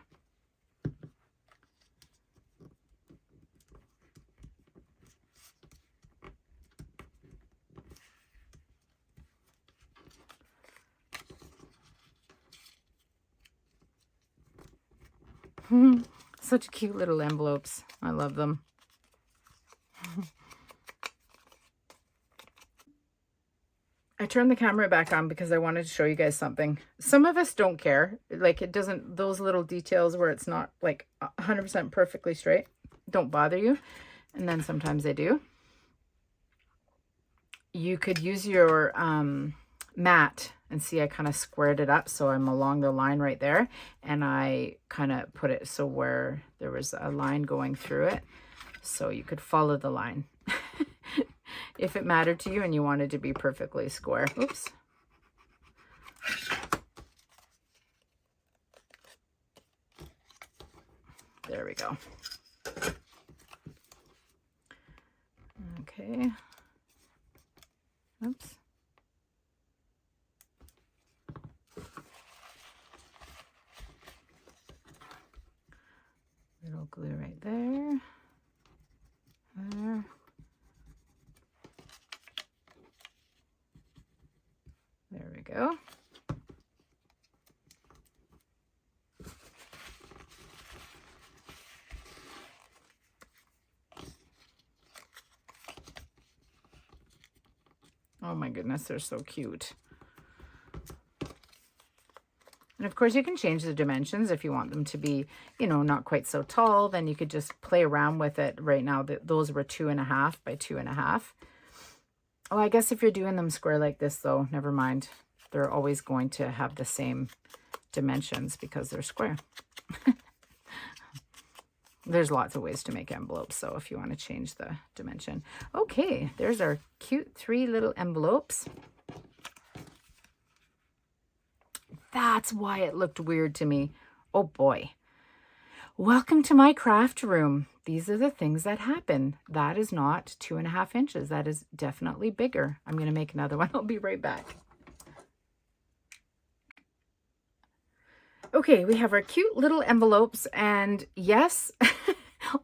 Such cute little envelopes. I love them. I turned the camera back on because I wanted to show you guys something. Some of us don't care. Like it doesn't, those little details where it's not like 100% perfectly straight don't bother you. And then sometimes they do. You could use your mat and see I kind of squared it up so I'm along the line right there, and I kind of put it so where there was a line going through it so you could follow the line if it mattered to you and you wanted to be perfectly square. Oops. There we go. Okay. Oops. Little glue right there. There. There we go. Oh my goodness, they're so cute. And of course you can change the dimensions if you want them to be, you know, not quite so tall. Then you could just play around with it. Right now, those were 2.5 by 2.5. Oh, I guess if you're doing them square like this though, never mind. They're always going to have the same dimensions because they're square. There's lots of ways to make envelopes, so if you want to change the dimension. Okay, there's our cute 3 little envelopes. That's why it looked weird to me. Oh boy. Welcome to my craft room. These are the things that happen. That is not 2.5 inches. That is definitely bigger. I'm going to make another one. I'll be right back. Okay, we have our cute little envelopes, and yes,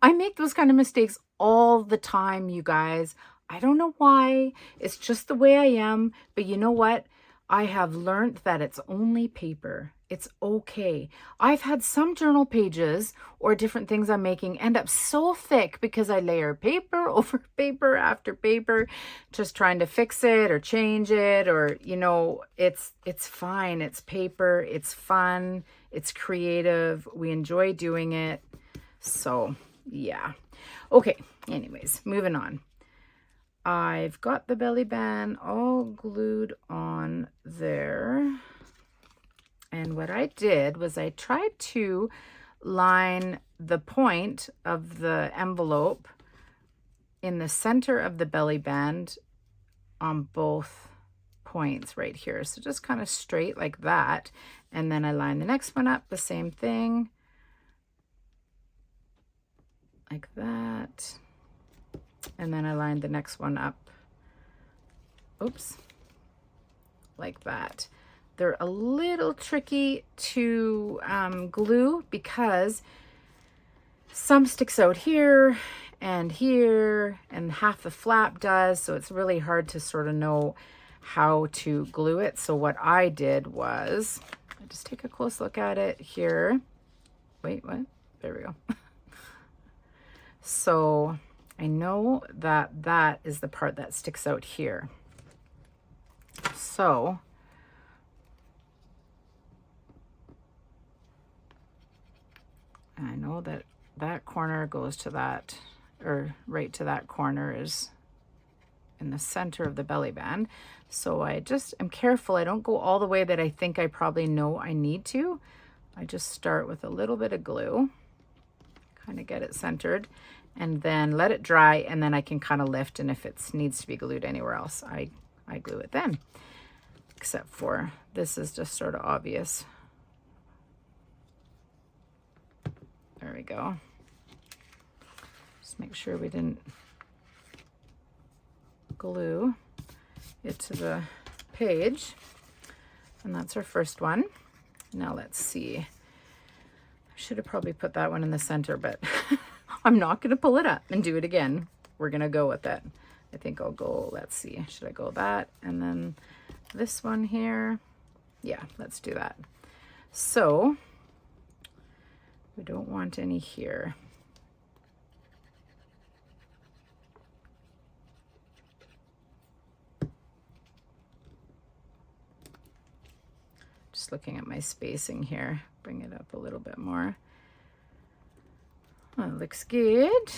I make those kind of mistakes all the time, you guys. I don't know why. It's just the way I am, but you know what? I have learned that it's only paper. It's okay. I've had some journal pages or different things I'm making end up so thick because I layer paper over paper after paper, just trying to fix it or change it, or, you know, it's fine. It's paper. It's fun. It's creative. We enjoy doing it. So, yeah. Okay. Anyways, moving on. I've got the belly band all glued on there. And what I did was I tried to line the point of the envelope in the center of the belly band on both points right here. So just kind of straight like that. And then I line the next one up, the same thing. Like that. And then I lined the next one up, oops, like that. They're a little tricky to glue because some sticks out here, and half the flap does, so it's really hard to sort of know how to glue it. So what I did was, I just take a close look at it here. Wait, what? There we go. So I know that is the part that sticks out here. So And I know that that corner goes to that, or right to that corner is in the center of the belly band. So I just am careful. I don't go all the way that I think I probably know I need to. I just start with a little bit of glue, kind of get it centered, and then let it dry, and then I can kind of lift, and if it needs to be glued anywhere else, I glue it then. Except for this is just sort of obvious. There we go. Just make sure we didn't glue it to the page. And that's our first one. Now let's see. I should have probably put that one in the center, but I'm not going to pull it up and do it again. We're going to go with it. I think I'll go, let's see, should I go that? And then this one here. Yeah, let's do that. So we don't want any here. Just looking at my spacing here, bring it up a little bit more. That looks good.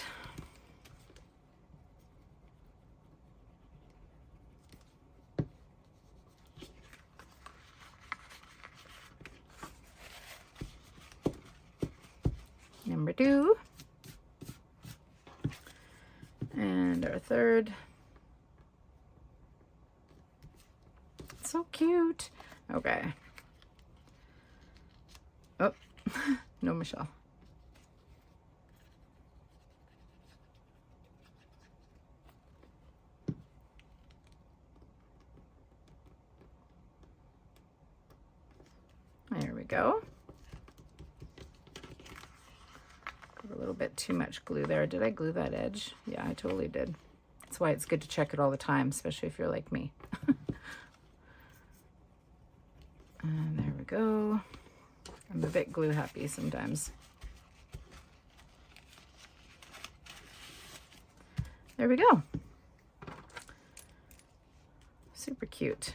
Number 2. And our third. So cute. Okay. Oh, no, Michelle. There we go. Got a little bit too much glue there. Did I glue that edge? Yeah, I totally did. That's why it's good to check it all the time, especially if you're like me. And there we go. I'm a bit glue happy sometimes. There we go. Super cute.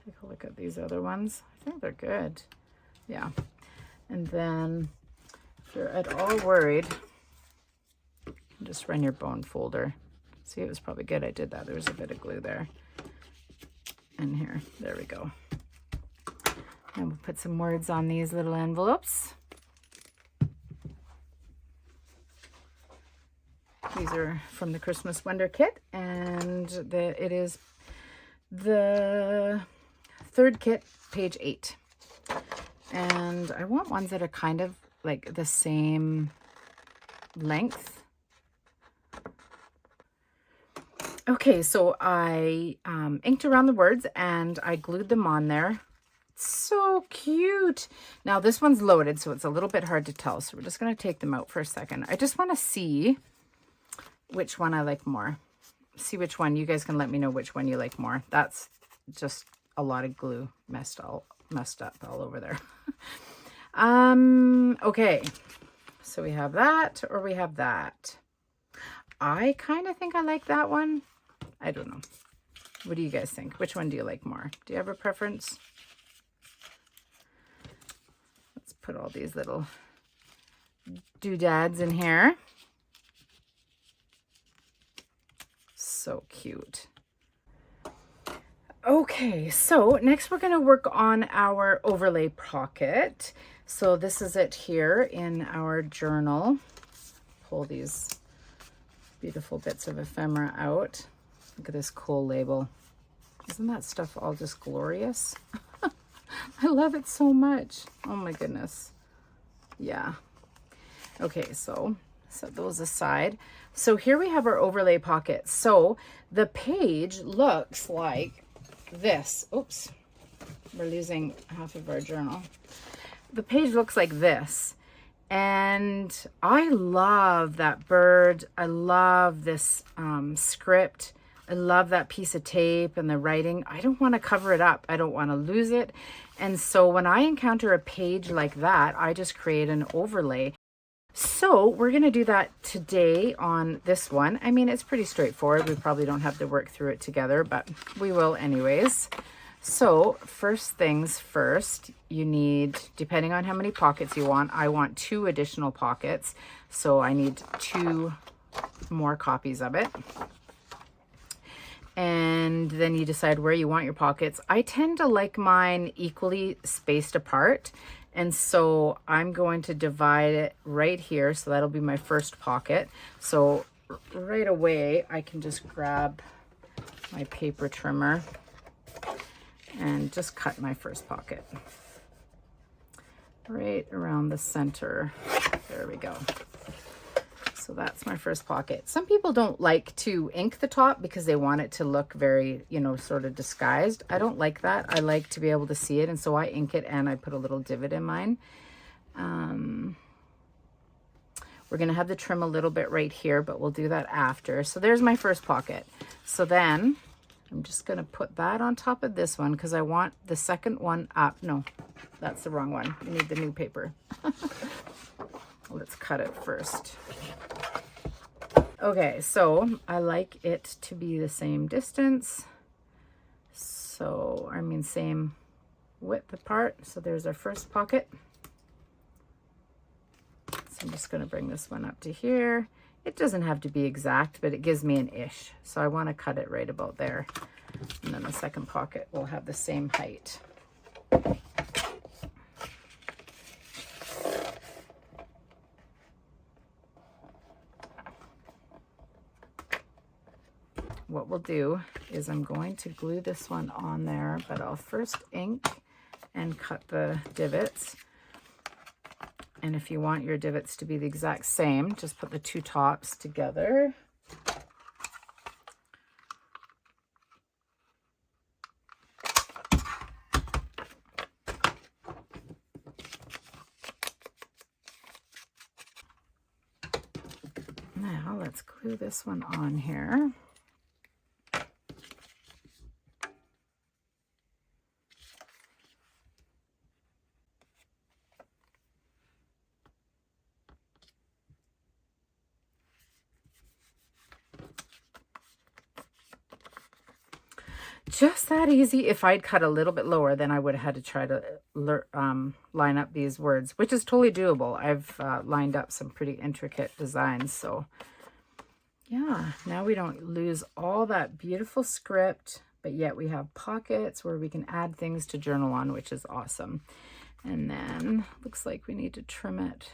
Take a look at these other ones. I think they're good. Yeah. And then if you're at all worried, just run your bone folder. See, it was probably good I did that. There was a bit of glue there. And here, there we go. And we'll put some words on these little envelopes. These are from the Christmas Wonder Kit, and it is the 3rd kit, page 8. And I want ones that are kind of like the same length. Okay, so I inked around the words and I glued them on there. So cute. Now this one's loaded, so it's a little bit hard to tell. So we're just going to take them out for a second. I just want to see which one I like more. See which one. You guys can let me know which one you like more. That's just a lot of glue messed up all over there. Okay. So we have that, or we have that. I kind of think I like that one. I don't know. What do you guys think? Which one do you like more? Do you have a preference? Let's put all these little doodads in here. So cute. Okay, so next we're going to work on our overlay pocket. So this is it here in our journal. Pull these beautiful bits of ephemera out. Look at this cool label. Isn't that stuff all just glorious? I love it so much. Oh my goodness. Yeah. Okay, so set those aside. So here we have our overlay pocket. So the page looks like this. Oops, we're losing half of our journal. The page looks like this. And I love that bird. I love this script. I love that piece of tape and the writing. I don't want to cover it up. I don't want to lose it. And so when I encounter a page like that, I just create an overlay. So we're going to do that today on this one. I mean, it's pretty straightforward. We probably don't have to work through it together, but we will anyways. So first things first, you need, depending on how many pockets you want, I want 2 additional pockets. So I need 2 more copies of it. And then you decide where you want your pockets. I tend to like mine equally spaced apart. And so I'm going to divide it right here. So that'll be my first pocket. So right away, I can just grab my paper trimmer and just cut my first pocket right around the center. There we go. So that's my first pocket. Some people don't like to ink the top because they want it to look very, you know, sort of disguised. I don't like that. I like to be able to see it. And so I ink it and I put a little divot in mine. We're going to have the trim a little bit right here, but we'll do that after. So there's my first pocket. So then I'm just going to put that on top of this one because I want the second one up. No, that's the wrong one. We need the new paper. Let's cut it first. Okay, so I like it to be the same distance. So, I mean, same width apart. So there's our first pocket. So I'm just going to bring this one up to here. It doesn't have to be exact, but it gives me an ish. So I want to cut it right about there. And then the second pocket will have the same height. What we'll do is I'm going to glue this one on there, but I'll first ink and cut the divots. And if you want your divots to be the exact same, just put the 2 tops together. Now let's glue this one on here. Just that easy. If I'd cut a little bit lower, then I would have had to try to line up these words, which is totally doable. I've lined up some pretty intricate designs. So yeah, now we don't lose all that beautiful script, but yet we have pockets where we can add things to journal on, which is awesome. And then looks like we need to trim it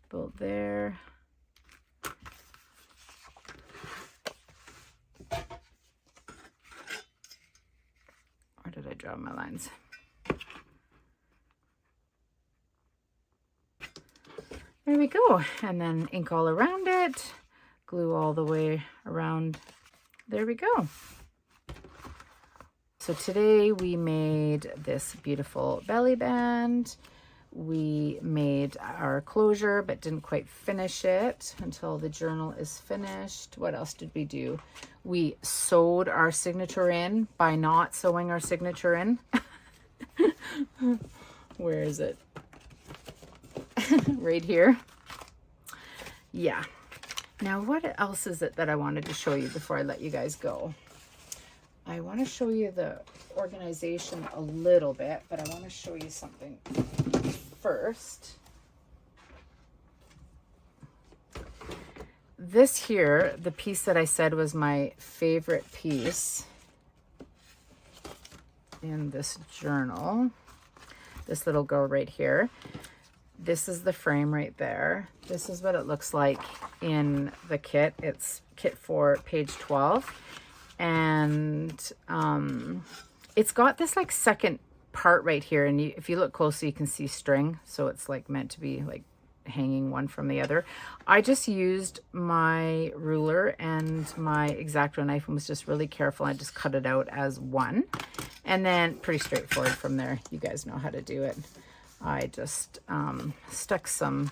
about there. Where did I draw my lines? There we go. And then ink all around it, glue all the way around. There we go. So today we made this beautiful belly band. We made our closure, but didn't quite finish it until the journal is finished. What else did we do? We sewed our signature in by not sewing our signature in. Where is it? Right here. Yeah. Now, what else is it that I wanted to show you before I let you guys go? I want to show you the organization a little bit, but I want to show you something first. This here, the piece that I said was my favorite piece in this journal, this little girl right here. This is the frame right there. This is what it looks like in the kit. It's kit 4, page 12. And it's got this like second part right here. And if you look closely, you can see string. So it's like meant to be like hanging one from the other. I just used my ruler and my X-Acto knife and was just really careful. I just cut it out as one. And then pretty straightforward from there. You guys know how to do it. I just stuck some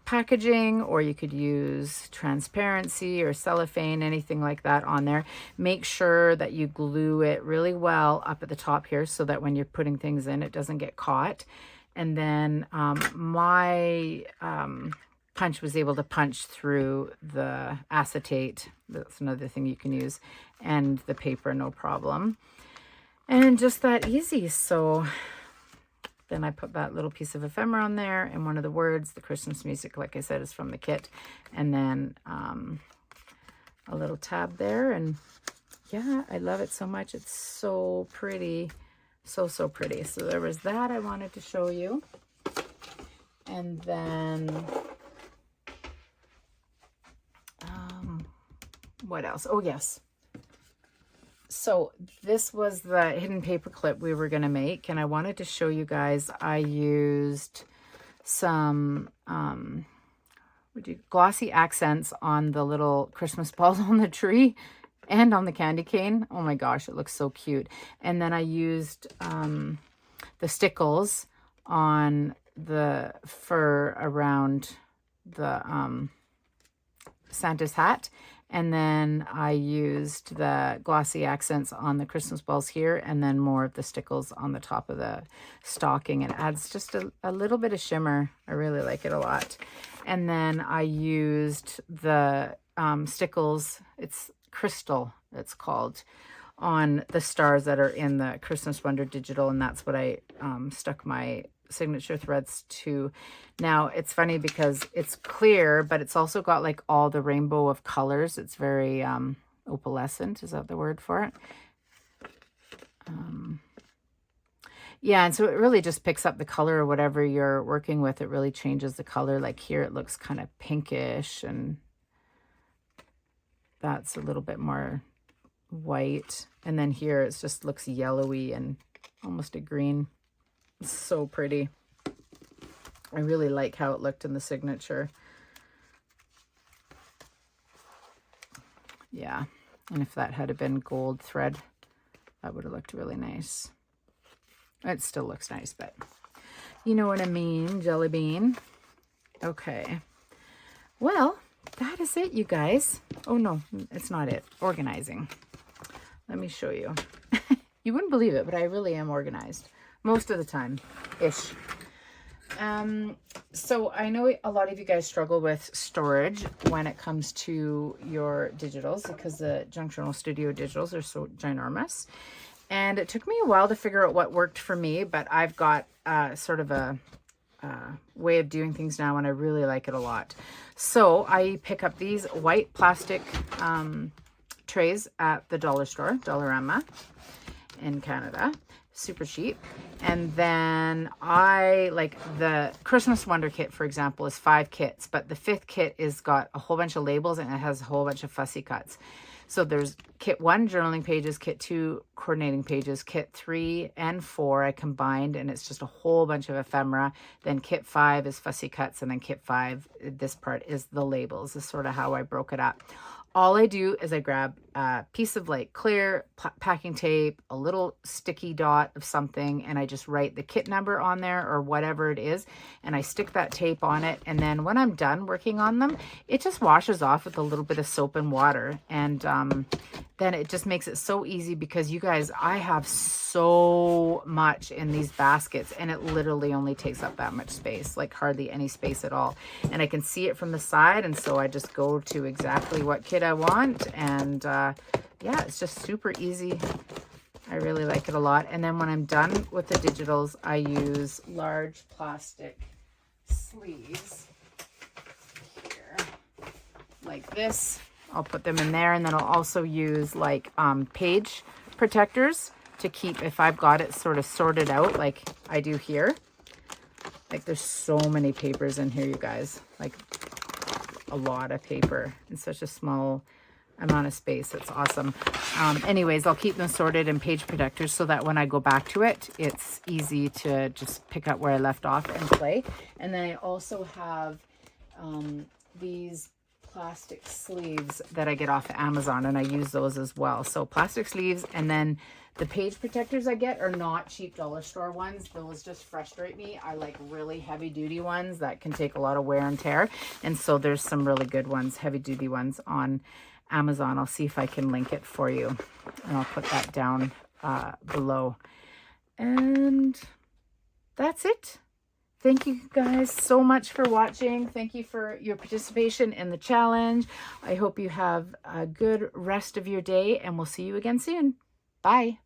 packaging, or you could use transparency or cellophane, anything like that on there. Make sure that you glue it really well up at the top here so that when you're putting things in, it doesn't get caught. And then my punch was able to punch through the acetate. That's another thing you can use. And the paper, no problem. And just that easy. So then I put that little piece of ephemera on there, and one of the words, the Christmas music, like I said, is from the kit. And then a little tab there. And yeah, I love it so much. It's so pretty. So, so pretty. So there was that I wanted to show you. And then, what else? Oh, yes. So this was the hidden paper clip we were going to make. And I wanted to show you guys, I used some glossy accents on the little Christmas balls on the tree and on the candy cane. Oh my gosh, it looks so cute. And then I used the stickles on the fur around the Santa's hat. And then I used the glossy accents on the Christmas balls here, and then more of the stickles on the top of the stocking. It adds just a little bit of shimmer. I really like it a lot. And then I used the stickles, it's Crystal, it's called, on the stars that are in the Christmas Wonder Digital, and that's what I stuck my signature threads to. Now it's funny because it's clear, but it's also got like all the rainbow of colors. It's very opalescent, is that the word for it? Yeah, and so it really just picks up the color or whatever you're working with. It really changes the color. Like here it looks kind of pinkish, and that's a little bit more white. And then here it just looks yellowy and almost a green. It's so pretty. I really like how it looked in the signature. Yeah, and if that had been gold thread, that would have looked really nice. It still looks nice, but you know what I mean, jelly bean. Okay. Well, that is it, you guys. Oh, no, it's not it. Organizing. Let me show you. You wouldn't believe it, but I really am organized. Most of the time-ish. So I know a lot of you guys struggle with storage when it comes to your digitals, because the Junk Journal Studio digitals are so ginormous. And it took me a while to figure out what worked for me, but I've got sort of a way of doing things now, and I really like it a lot. So I pick up these white plastic trays at the dollar store, Dollarama in Canada. Super cheap. And then I like the Christmas Wonder kit, for example, is 5 kits, but the 5th kit is got a whole bunch of labels and it has a whole bunch of fussy cuts. So there's kit 1 journaling pages, kit 2 coordinating pages, kit 3 and 4 I combined, and it's just a whole bunch of ephemera. Then kit 5 is fussy cuts, and then kit 5, this part is the labels. This is sort of how I broke it up. All I do is I grab a piece of like clear packing tape, a little sticky dot of something, and I just write the kit number on there or whatever it is, and I stick that tape on it. And then when I'm done working on them, it just washes off with a little bit of soap and water. And then it just makes it so easy, because you guys, I have so much in these baskets, and it literally only takes up that much space, like hardly any space at all. And I can see it from the side, and so I just go to exactly what kit I want. And yeah, it's just super easy. I really like it a lot. And then when I'm done with the digitals, I use large plastic sleeves here, like this. I'll put them in there, and then I'll also use like page protectors to keep, if I've got it sort of sorted out like I do here. Like there's so many papers in here, you guys, like a lot of paper in such a small amount of space. It's awesome. Anyways, I'll keep them sorted in page protectors so that when I go back to it, it's easy to just pick up where I left off and play. And then I also have these plastic sleeves that I get off of Amazon, and I use those as well. So plastic sleeves, and then the page protectors I get are not cheap dollar store ones. Those just frustrate me. I like really heavy duty ones that can take a lot of wear and tear. And so there's some really good ones, heavy duty ones on Amazon. I'll see if I can link it for you, and I'll put that down below. And that's it. Thank you guys so much for watching. Thank you for your participation in the challenge. I hope you have a good rest of your day, and we'll see you again soon. Bye.